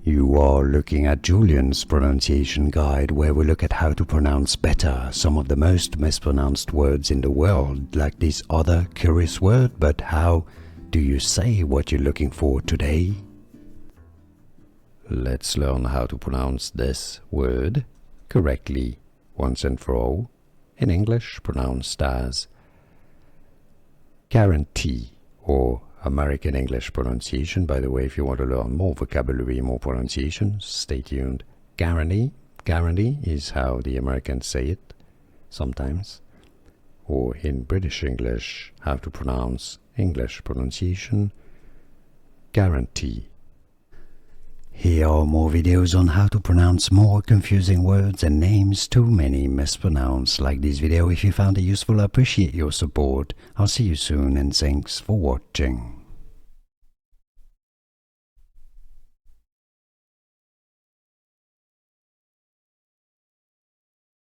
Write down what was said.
You are looking at Julian's pronunciation guide, where we look at how to pronounce better some of the most mispronounced words in the world, like this other curious word. But how do you say what you're looking for today? Let's learn how to pronounce this word correctly once and for all. In English, pronounced as guarantee, or American English pronunciation. By the way, if you want to learn more vocabulary, more pronunciation, stay tuned. Guarantee is how the Americans say it sometimes. Or in British English, how to pronounce English pronunciation, guarantee. Here are more videos on how to pronounce more confusing words and names too many mispronounced. Like this video if you found it useful. I appreciate your support. I'll see you soon and thanks for watching.